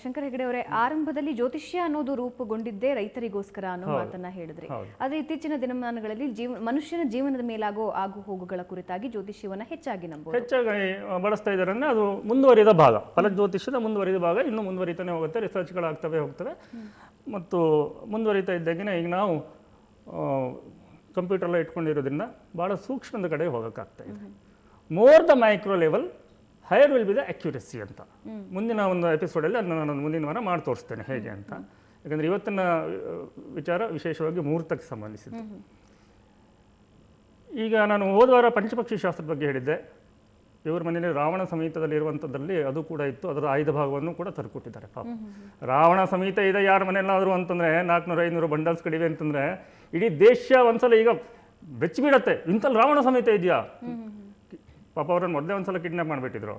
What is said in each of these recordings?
ಶಂಕರ್ ಹೆಗಡೆ ಅವರೇ, ಆರಂಭದಲ್ಲಿ ಜ್ಯೋತಿಷ್ಯ ಅನ್ನೋದು ರೂಪುಗೊಂಡಿದ್ದೇ ರೈತರಿಗೋಸ್ಕರ ಅನ್ನೋ ಮಾತನ್ನ ಹೇಳಿದ್ರಿ. ಆದ್ರೆ ಇತ್ತೀಚಿನ ದಿನಮಾನಗಳಲ್ಲಿ ಮನುಷ್ಯನ ಜೀವನದ ಮೇಲಾಗೋ ಆಗು ಹೋಗುಗಳ ಕುರಿತಾಗಿ ಜ್ಯೋತಿಷ್ಯವನ್ನ ಹೆಚ್ಚಾಗಿ ಬಳಸ್ತಾ ಇದ್ದಾರೆ ಅಂದ್ರೆ ಅದು ಮುಂದುವರಿದ ಭಾಗ, ಫಲಜ್ಯೋತಿಷ್ಯದ ಮುಂದುವರಿದ ಭಾಗ ಇನ್ನೂ ಮುಂದುವರಿತಾನೆ ಹೋಗುತ್ತೆ, ರಿಸರ್ಚ್ಗಳಾಗ್ತವೆ ಹೋಗ್ತವೆ. ಮತ್ತು ಮುಂದುವರಿತಾ ಇದ್ದಾಗಿನ ಈಗ ನಾವು ಕಂಪ್ಯೂಟರ್ ಎಲ್ಲ ಇಟ್ಕೊಂಡಿರೋದ್ರಿಂದ ಭಾಳ ಸೂಕ್ಷ್ಮದ ಕಡೆ ಹೋಗೋಕ್ಕಾಗ್ತಾ ಇದೆ. More the micro level higher will be the accuracy ಅಂತ ಮುಂದಿನ ಒಂದು ಎಪಿಸೋಡಲ್ಲಿ ಅದನ್ನು ನಾನು ಮುಂದಿನ ವಾರ ಮಾಡಿ ತೋರಿಸ್ತೇನೆ ಹೇಗೆ ಅಂತ. ಯಾಕಂದರೆ ಇವತ್ತಿನ ವಿಚಾರ ವಿಶೇಷವಾಗಿ ಮುಹೂರ್ತಕ್ಕೆ ಸಂಬಂಧಿಸಿದ್ದು. ಈಗ ನಾನು ಹೋದ ವಾರ ಪಂಚಪಕ್ಷಿ ಶಾಸ್ತ್ರದ ಬಗ್ಗೆ ಹೇಳಿದ್ದೆ. ಇವ್ರ ಮನೆಯಲ್ಲಿ ರಾವಣ ಸಮೇತದಲ್ಲಿ ಇರುವಂಥದ್ರಲ್ಲಿ ಅದು ಕೂಡ ಇತ್ತು, ಅದರ ಆಯುಧ ಭಾಗವನ್ನು ಕೂಡ ತರ್ಕೊಟ್ಟಿದ್ದಾರೆ. ಪಾಪ ರಾವಣ ಸಮೇತ ಇದೆ ಯಾರ ಮನೆಯಲ್ಲಾದರೂ ಅಂತಂದರೆ 400-500 ಬಂಡಲ್ಸ್ ಕಡಿವೆ ಅಂತಂದರೆ ಇಡೀ ದೇಶ ಒಂದ್ಸಲ ಈಗ ಬೆಚ್ಚಿಬಿಡತ್ತೆ, ಇಂಥಲ್ಲಿ ರಾವಣ ಸಮೇತ ಇದೆಯಾ. ಪಾಪ ಅವ್ರನ್ನ ಮೊದಲೇ ಒಂದ್ಸಲ ಕಿಡ್ನಾಪ್ ಮಾಡಿಬಿಟ್ಟಿದ್ರು.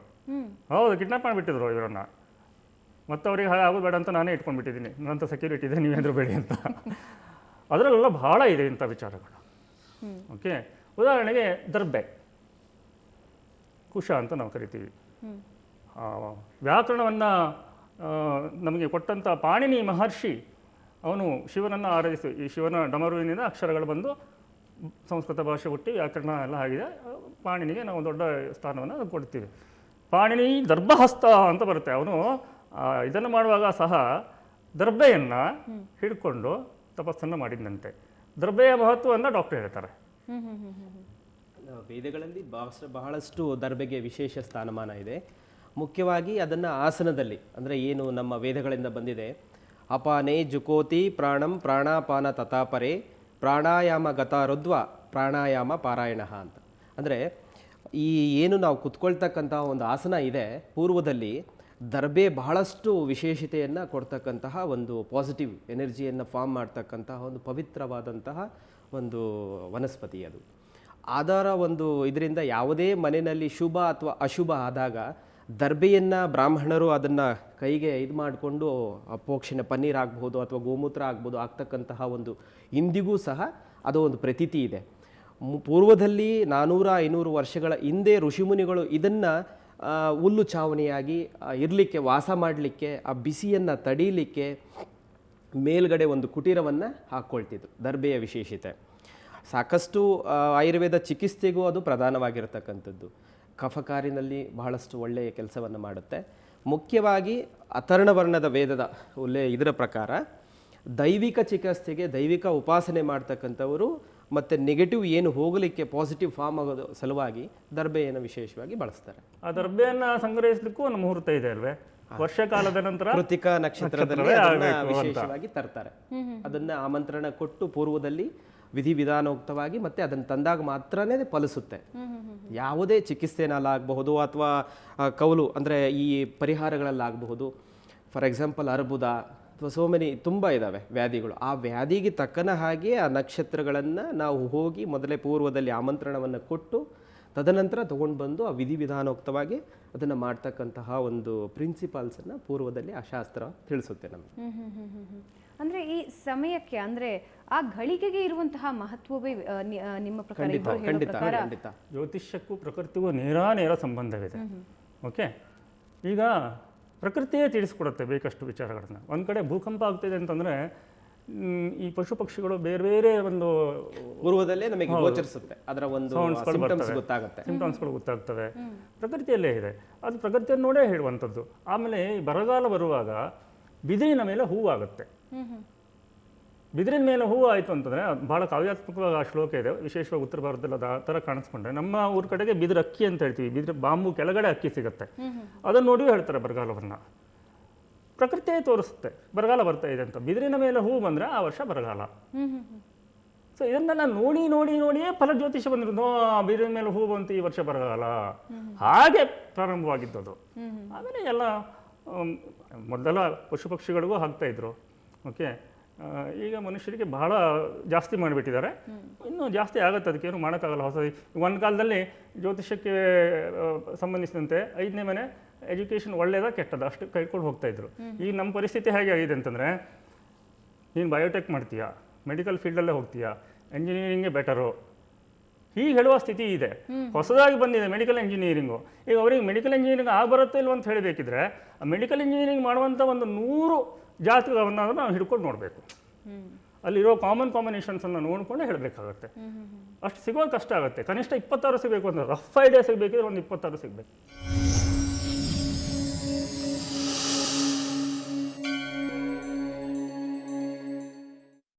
ಹೌದು, ಕಿಡ್ನಾಪ್ ಮಾಡಿಬಿಟ್ಟಿದ್ರು ಇವರನ್ನು. ಮತ್ತು ಅವ್ರಿಗೆ ಆಗೋದು ಬೇಡ ಅಂತ ನಾನೇ ಇಟ್ಕೊಂಡ್ಬಿಟ್ಟಿದ್ದೀನಿ, ನನ್ನಂಥ ಸೆಕ್ಯೂರಿಟಿ ಇದೆ, ನೀವೇಂದ್ರೂ ಬೇಡಿ ಅಂತ. ಅದರಲ್ಲೆಲ್ಲ ಭಾಳ ಇದೆ ಇಂಥ ವಿಚಾರಗಳು. ಓಕೆ, ಉದಾಹರಣೆಗೆ ದರ್ಬೆ, ಕುಶ ಅಂತ ನಾವು ಕರಿತೀವಿ. ವ್ಯಾಕರಣವನ್ನು ನಮಗೆ ಕೊಟ್ಟಂಥ ಪಾಣಿನಿ ಮಹರ್ಷಿ ಅವನು ಶಿವನನ್ನು ಆರಾಧಿಸಿ, ಈ ಶಿವನ ಡಮರುವಿನಿಂದ ಅಕ್ಷರಗಳು ಬಂದು ಸಂಸ್ಕೃತ ಭಾಷೆ ಹುಟ್ಟಿ ವ್ಯಾಕರಣ ಎಲ್ಲ ಆಗಿದೆ. ಪಾಣಿನಿಗೆ ನಾವು ದೊಡ್ಡ ಸ್ಥಾನವನ್ನು ಕೊಡ್ತೀವಿ. ಪಾಣಿನಿ ದರ್ಭಹಸ್ತ ಅಂತ ಬರುತ್ತೆ. ಅವನು ಇದನ್ನು ಮಾಡುವಾಗ ಸಹ ದರ್ಬೆಯನ್ನು ಹಿಡ್ಕೊಂಡು ತಪಸ್ಸನ್ನು ಮಾಡಿದಂತೆ. ದರ್ಬೆಯ ಮಹತ್ವವನ್ನು ಡಾಕ್ಟರ್ ಹೇಳ್ತಾರೆ. ವೇದಗಳಲ್ಲಿ ಬಹಳಷ್ಟು ದರ್ಬೆಗೆ ವಿಶೇಷ ಸ್ಥಾನಮಾನ ಇದೆ. ಮುಖ್ಯವಾಗಿ ಅದನ್ನು ಆಸನದಲ್ಲಿ, ಅಂದರೆ ಏನು ನಮ್ಮ ವೇದಗಳಿಂದ ಬಂದಿದೆ, ಅಪಾನೇ ಜುಕೋತಿ ಪ್ರಾಣಂ ಪ್ರಾಣಾಪಾನ ತಥಾಪರೆ ಪ್ರಾಣಾಯಾಮ ಗತಾರುದ್ವ ಪ್ರಾಣಾಯಾಮ ಪಾರಾಯಣ ಅಂತ. ಅಂದರೆ ಈ ಏನು ನಾವು ಕುತ್ಕೊಳ್ತಕ್ಕಂತಹ ಒಂದು ಆಸನ ಇದೆ, ಪೂರ್ವದಲ್ಲಿ ದರ್ಬೆ ಬಹಳಷ್ಟು ವಿಶೇಷತೆಯನ್ನು ಕೊಡ್ತಕ್ಕಂತಹ ಒಂದು ಪಾಸಿಟಿವ್ ಎನರ್ಜಿಯನ್ನು ಫಾರ್ಮ್ ಮಾಡ್ತಕ್ಕಂತಹ ಒಂದು ಪವಿತ್ರವಾದಂತಹ ಒಂದು ವನಸ್ಪತಿ ಅದು. ಅದರ ಒಂದು ಇದರಿಂದ ಯಾವುದೇ ಮನೆಯಲ್ಲಿ ಶುಭ ಅಥವಾ ಅಶುಭ ಆದಾಗ ದರ್ಬೆಯನ್ನು ಬ್ರಾಹ್ಮಣರು ಅದನ್ನು ಕೈಗೆ ಇದು ಮಾಡಿಕೊಂಡು ಅಪೋಕ್ಷಿಣ ಪನ್ನೀರ್ ಆಗ್ಬೋದು ಅಥವಾ ಗೋಮೂತ್ರ ಆಗ್ಬೋದು ಆಗ್ತಕ್ಕಂತಹ ಒಂದು ಇಂದಿಗೂ ಸಹ ಅದು ಒಂದು ಪ್ರತೀತಿ ಇದೆ. ಪೂರ್ವದಲ್ಲಿ 400-500 ವರ್ಷಗಳ ಹಿಂದೆ ಋಷಿಮುನಿಗಳು ಇದನ್ನು ಹುಲ್ಲು ಚಾವಣಿಯಾಗಿ ಇರಲಿಕ್ಕೆ, ವಾಸ ಮಾಡಲಿಕ್ಕೆ, ಆ ಬಿಸಿಯನ್ನು ತಡೀಲಿಕ್ಕೆ ಮೇಲ್ಗಡೆ ಒಂದು ಕುಟೀರವನ್ನು ಹಾಕ್ಕೊಳ್ತಿದ್ರು. ದರ್ಬೆಯ ವಿಶೇಷತೆ ಸಾಕಷ್ಟು ಆಯುರ್ವೇದ ಚಿಕಿತ್ಸೆಗೂ ಅದು ಪ್ರಧಾನವಾಗಿರತಕ್ಕಂಥದ್ದು. ಕಫಕಾರಿನಲ್ಲಿ ಬಹಳಷ್ಟು ಒಳ್ಳೆಯ ಕೆಲಸವನ್ನು ಮಾಡುತ್ತೆ. ಮುಖ್ಯವಾಗಿ ಅಥರ್ಣವರ್ಣದ ವೇದದ ಇದರ ಪ್ರಕಾರ ದೈವಿಕ ಚಿಕಿತ್ಸೆಗೆ, ದೈವಿಕ ಉಪಾಸನೆ ಮಾಡ್ತಕ್ಕಂಥವರು ಮತ್ತು ನೆಗೆಟಿವ್ ಏನು ಹೋಗಲಿಕ್ಕೆ ಪಾಸಿಟಿವ್ ಫಾರ್ಮ್ ಆಗೋದು ಸಲುವಾಗಿ ದರ್ಬೆಯನ್ನು ವಿಶೇಷವಾಗಿ ಬಳಸ್ತಾರೆ. ಆ ದರ್ಬೆಯನ್ನು ಸಂಗ್ರಹಿಸಲಿಕ್ಕೂ ಒಂದು ಮುಹೂರ್ತ ಇದೆ ಅಲ್ವೇ? ವರ್ಷಕಾಲದ ನಂತರ ಕೃತಿಕ ನಕ್ಷತ್ರದಲ್ಲಿ ವಿಶೇಷವಾಗಿ ತರ್ತಾರೆ. ಅದನ್ನು ಆಮಂತ್ರಣ ಕೊಟ್ಟು ಪೂರ್ವದಲ್ಲಿ ವಿಧಿವಿಧಾನೋಕ್ತವಾಗಿ ಮತ್ತೆ ಅದನ್ನು ತಂದಾಗ ಮಾತ್ರನೇ ಫಲಿಸುತ್ತೆ. ಯಾವುದೇ ಚಿಕಿತ್ಸೆನಲ್ಲಾಗಬಹುದು ಅಥವಾ ಕೌಲು ಅಂದರೆ ಈ ಪರಿಹಾರಗಳಲ್ಲಾಗಬಹುದು. ಫಾರ್ ಎಕ್ಸಾಂಪಲ್ ಅರ್ಬುದ ಅಥವಾ ಸೋಮೆನಿ ತುಂಬ ಇದ್ದಾವೆ ವ್ಯಾಧಿಗಳು. ಆ ವ್ಯಾಧಿಗೆ ತಕ್ಕನ ಹಾಗೆ ಆ ನಕ್ಷತ್ರಗಳನ್ನು ನಾವು ಹೋಗಿ ಮೊದಲೇ ಪೂರ್ವದಲ್ಲಿ ಆಮಂತ್ರಣವನ್ನು ಕೊಟ್ಟು ತದನಂತರ ತೊಗೊಂಡು ಬಂದು ಆ ವಿಧಿವಿಧಾನೋಕ್ತವಾಗಿ ಅದನ್ನು ಮಾಡ್ತಕ್ಕಂತಹ ಒಂದು ಪ್ರಿನ್ಸಿಪಲ್ಸನ್ನು ಪೂರ್ವದಲ್ಲಿ ಆ ಶಾಸ್ತ್ರ ತಿಳಿಸುತ್ತೆ ನಮಗೆ. ಅಂದ್ರೆ ಈ ಸಮಯಕ್ಕೆ, ಅಂದ್ರೆ ಆ ಘಳಿಗೆಗೆ ಇರುವಂತಹ ಮಹತ್ವವೇ ನಿಮ್ಮ ಪ್ರಕಾರ? ಜ್ಯೋತಿಷ್ಯಕ್ಕೂ ಪ್ರಕೃತಿಗೂ ನೇರ ಸಂಬಂಧವಿದೆ. ಓಕೆ, ಈಗ ಪ್ರಕೃತಿಯೇ ತಿಳಿಸ್ಕೊಡುತ್ತೆ ಬೇಕಷ್ಟು ವಿಚಾರಗಳನ್ನು. ಒಂದು ಕಡೆ ಭೂಕಂಪ ಆಗ್ತಿದೆ ಅಂತಂದರೆ ಈ ಪಶು ಪಕ್ಷಿಗಳು ಬೇರೆ ಬೇರೆ ಒಂದು ಪೂರ್ವದಲ್ಲೇ ನಮಗೆ ಗೋಚರಿಸುತ್ತೆ, ಅದರ ಒಂದು ಸಿಂಪ್ಟಮ್ಸ್ಗಳು ಗೊತ್ತಾಗ್ತವೆ. ಪ್ರಕೃತಿಯಲ್ಲೇ ಇದೆ, ಅದು ಪ್ರಕೃತಿಯನ್ನು ನೋಡೇ ಹೇಳುವಂಥದ್ದು. ಆಮೇಲೆ ಬರಗಾಲ ಬರುವಾಗ ಬಿದಿರಿನ ಮೇಲೆ ಹೂವಾಗುತ್ತೆ. ಬಿದಿರಿನ ಮೇಲೆ ಹೂವು ಆಯಿತು ಅಂತಂದರೆ ಭಾಳ ಕಾವ್ಯಾತ್ಮಕವಾಗಿ ಆ ಶ್ಲೋಕ ಇದೆ, ವಿಶೇಷವಾಗಿ ಉತ್ತರ ಭಾರತದಲ್ಲಿ ಅದು ಆ ಥರ ಕಾಣಿಸ್ಕೊಂಡ್ರೆ. ನಮ್ಮ ಊರ ಕಡೆಗೆ ಬಿದಿರು ಅಕ್ಕಿ ಅಂತ ಹೇಳ್ತೀವಿ, ಬಿದಿರು ಬಾಂಬು ಕೆಳಗಡೆ ಅಕ್ಕಿ ಸಿಗುತ್ತೆ, ಅದನ್ನು ನೋಡಿಯೂ ಹೇಳ್ತಾರೆ ಬರಗಾಲವನ್ನು. ಪ್ರಕೃತಿಯೇ ತೋರಿಸುತ್ತೆ ಬರಗಾಲ ಬರ್ತಾ ಇದೆ ಅಂತ. ಬಿದಿರಿನ ಮೇಲೆ ಹೂವು ಬಂದರೆ ಆ ವರ್ಷ ಬರಗಾಲ. ಸೊ ಇದನ್ನೆಲ್ಲ ನೋಡಿಯೇ ಫಲ ಜ್ಯೋತಿಷ ಬಂದಿರೋದು. ಬಿದಿರಿನ ಮೇಲೆ ಹೂವು ಬಂತು, ಈ ವರ್ಷ ಬರಗಾಲ, ಹಾಗೆ ಪ್ರಾರಂಭವಾಗಿದ್ದದು. ಆಮೇಲೆ ಎಲ್ಲ ಮೊದಲ ಪಶು ಪಕ್ಷಿಗಳಿಗೂ ಹಾಕ್ತಾಯಿದ್ರು. ಓಕೆ, ಈಗ ಮನುಷ್ಯರಿಗೆ ಬಹಳ ಜಾಸ್ತಿ ಮಾಡಿಬಿಟ್ಟಿದ್ದಾರೆ. ಇನ್ನೂ ಜಾಸ್ತಿ ಆಗುತ್ತೆ, ಅದಕ್ಕೇನು ಮಾಡೋಕ್ಕಾಗಲ್ಲ. ಹೊಸ ಒಂದು ಕಾಲದಲ್ಲಿ ಜ್ಯೋತಿಷಕ್ಕೆ ಸಂಬಂಧಿಸಿದಂತೆ 5ನೇ ಮನೆ ಎಜುಕೇಷನ್ ಒಳ್ಳೆಯದ ಕೆಟ್ಟದ ಅಷ್ಟು ಕೈಕೊಂಡು ಹೋಗ್ತಾಯಿದ್ರು. ಈಗ ನಮ್ಮ ಪರಿಸ್ಥಿತಿ ಹೇಗೆ ಆಗಿದೆ ಅಂತಂದರೆ, ನೀನು ಬಯೋಟೆಕ್ ಮಾಡ್ತೀಯಾ, ಮೆಡಿಕಲ್ ಫೀಲ್ಡಲ್ಲೇ ಹೋಗ್ತೀಯಾ, ಎಂಜಿನಿಯರಿಂಗೇ ಬೆಟರು, ಹೀಗೆ ಹೇಳುವ ಸ್ಥಿತಿ ಇದೆ. ಹೊಸದಾಗಿ ಬಂದಿದೆ ಮೆಡಿಕಲ್ ಇಂಜಿನಿಯರಿಂಗು. ಈಗ ಅವರಿಗೆ ಮೆಡಿಕಲ್ ಇಂಜಿನಿಯರಿಂಗ್ ಬರುತ್ತೆ ಇಲ್ವ ಅಂತ ಹೇಳಬೇಕಿದ್ರೆ ಆ ಮೆಡಿಕಲ್ ಇಂಜಿನಿಯರಿಂಗ್ ಮಾಡುವಂಥ ಒಂದು 100 ಜಾತಕವನ್ನು ನಾವು ಹಿಡ್ಕೊಂಡು ನೋಡಬೇಕು. ಅಲ್ಲಿರೋ ಕಾಂಬಿನೇಷನ್ಸನ್ನು ನೋಡಿಕೊಂಡೇ ಹೇಳಬೇಕಾಗತ್ತೆ. ಅಷ್ಟು ಸಿಗೋದು ಕಷ್ಟ ಆಗುತ್ತೆ. ಕನಿಷ್ಠ 26 ಸಿಗಬೇಕು ಅಂದರೆ ರಫ್ ಐಡಿಯಾ ಸಿಗಬೇಕಿದ್ರೆ ಒಂದು 26 ಸಿಗಬೇಕು.